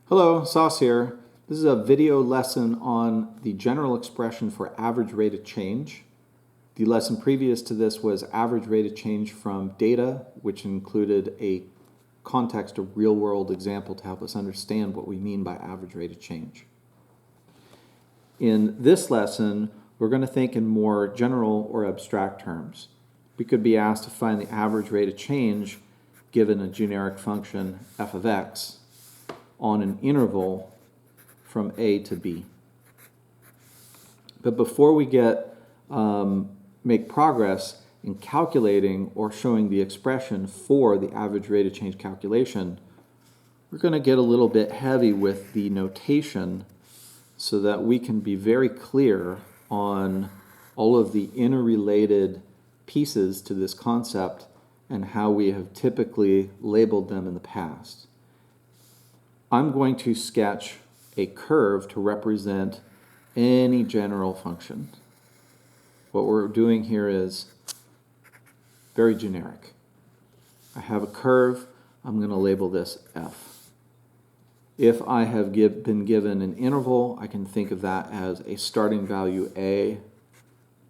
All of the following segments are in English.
Hello, Sauce here. This is a video lesson on the general expression for average rate of change. The lesson previous to this was average rate of change from data, which included a context of real-world example to help us understand what we mean by average rate of change. In this lesson, we're going to think in more general or abstract terms. We could be asked to find the average rate of change given a generic function f of x on an interval from A to B. But before we make progress in calculating or showing the expression for the average rate of change calculation, we're going to get a little bit heavy with the notation so that we can be very clear on all of the interrelated pieces to this concept and how we have typically labeled them in the past. I'm going to sketch a curve to represent any general function. What we're doing here is very generic. I have a curve, I'm going to label this f. If I have been given an interval, I can think of that as a starting value a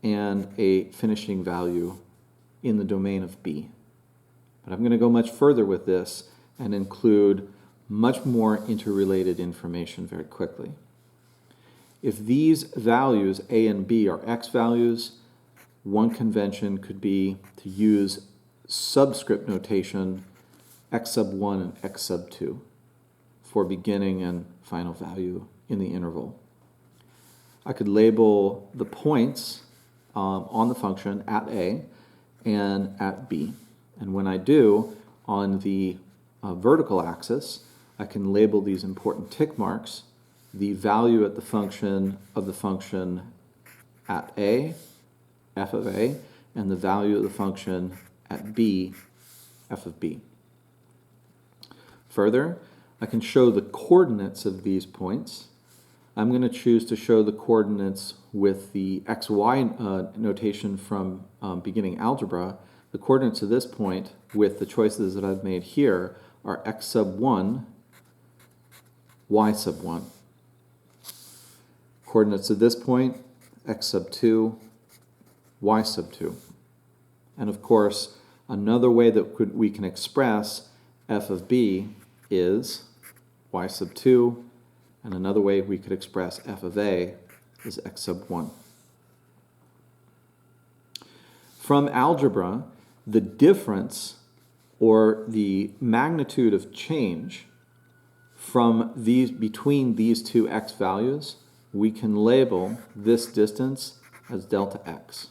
and a finishing value in the domain of b. But I'm going to go much further with this and include much more interrelated information very quickly. If these values, a and b, are x values, one convention could be to use subscript notation x sub 1 and x sub 2 for beginning and final value in the interval. I could label the points on the function at a and at b. And when I do, on the vertical axis, I can label these important tick marks, the value at the function of the function at a, f of a, and the value of the function at b, f of b. Further, I can show the coordinates of these points. I'm going to choose to show the coordinates with the xy notation from beginning algebra. The coordinates of this point with the choices that I've made here are x sub 1, y sub 1. Coordinates of this point, x sub 2, y sub 2. And of course, another way that we can express f of b is y sub 2, and another way we could express f of a is x sub 1. From algebra, the difference or the magnitude of change between these two x values, we can label this distance as delta x.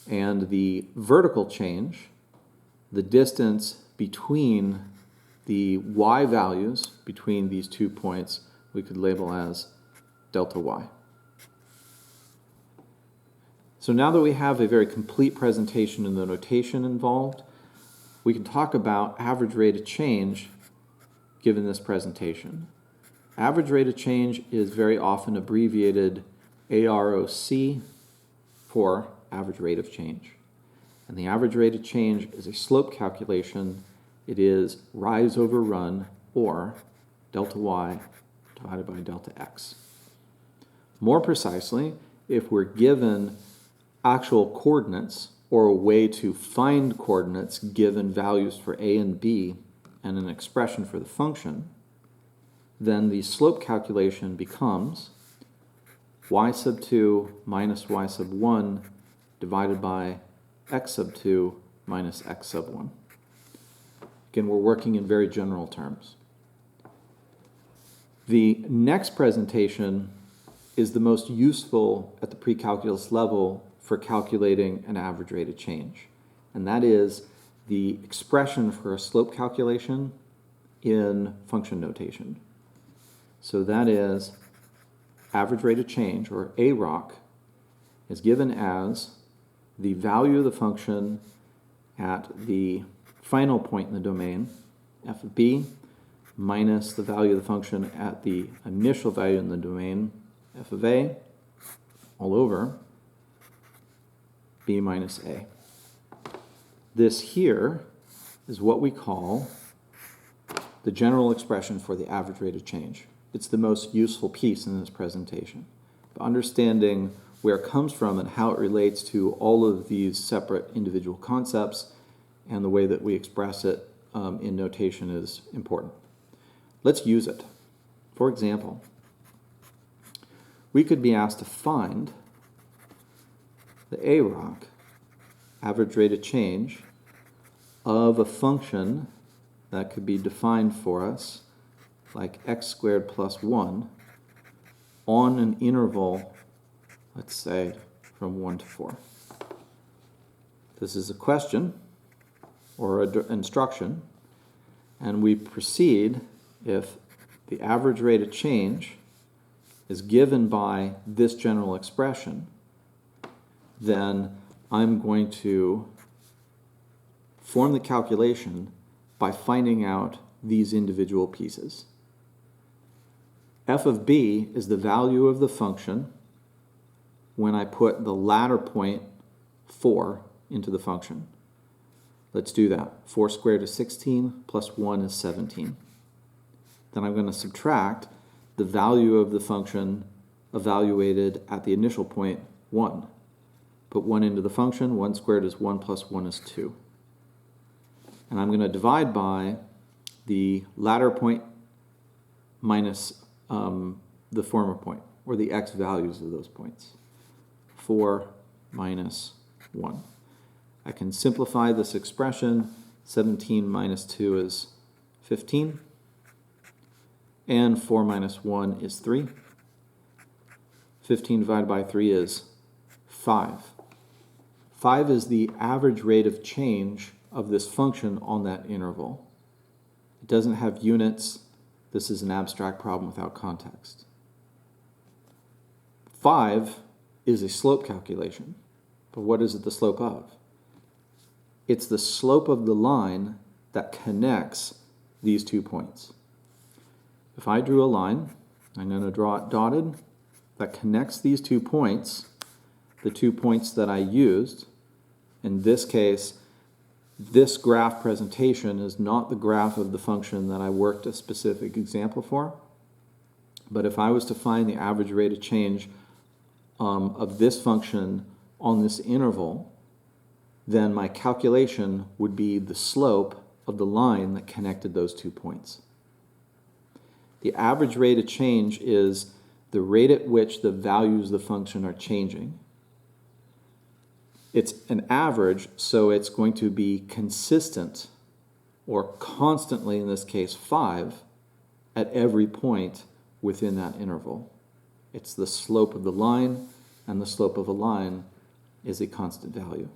And the vertical change, the distance between the y values between these 2 points, we could label as delta y. So now that we have a very complete presentation in the notation involved, we can talk about average rate of change given this presentation. Average rate of change is very often abbreviated AROC for average rate of change. And the average rate of change is a slope calculation. It is rise over run, or delta y divided by delta x. More precisely, if we're given actual coordinates or a way to find coordinates given values for a and b and an expression for the function, then the slope calculation becomes y sub 2 minus y sub 1 divided by x sub 2 minus x sub 1. Again, we're working in very general terms. The next presentation is the most useful at the pre-calculus level for calculating an average rate of change, and that is the expression for a slope calculation in function notation. So that is average rate of change, or AROC, is given as the value of the function at the final point in the domain, f of b, minus the value of the function at the initial value in the domain, f of a, all over b minus a. This here is what we call the general expression for the average rate of change. It's the most useful piece in this presentation. But understanding where it comes from and how it relates to all of these separate individual concepts and the way that we express it in notation is important. Let's use it. For example, we could be asked to find the AROC, average rate of change, of a function that could be defined for us like x squared plus 1 on an interval, let's say, from 1 to 4. This is a question or an instruction, and we proceed if the average rate of change is given by this general expression, then I'm going to form the calculation by finding out these individual pieces. F of b is the value of the function when I put the latter point 4 into the function. Let's do that. 4 squared is 16 plus 1 is 17. Then I'm going to subtract the value of the function evaluated at the initial point, 1. Put 1 into the function. 1 squared is 1 plus 1 is 2. And I'm going to divide by the latter point minus the former point, or the x values of those points. 4 minus 1. I can simplify this expression. 17 minus 2 is 15. And 4 minus 1 is 3. 15 divided by 3 is 5. 5 is the average rate of change of this function on that interval. It doesn't have units. This is an abstract problem without context. 5 is a slope calculation. But what is it the slope of? It's the slope of the line that connects these 2 points. If I drew a line, I'm going to draw it dotted, that connects these 2 points, the 2 points that I used. In this case, this graph presentation is not the graph of the function that I worked a specific example for. But if I was to find the average rate of change of this function on this interval, then my calculation would be the slope of the line that connected those 2 points. The average rate of change is the rate at which the values of the function are changing. It's an average, so it's going to be consistent, or constantly, in this case 5, at every point within that interval. It's the slope of the line, and the slope of a line is a constant value.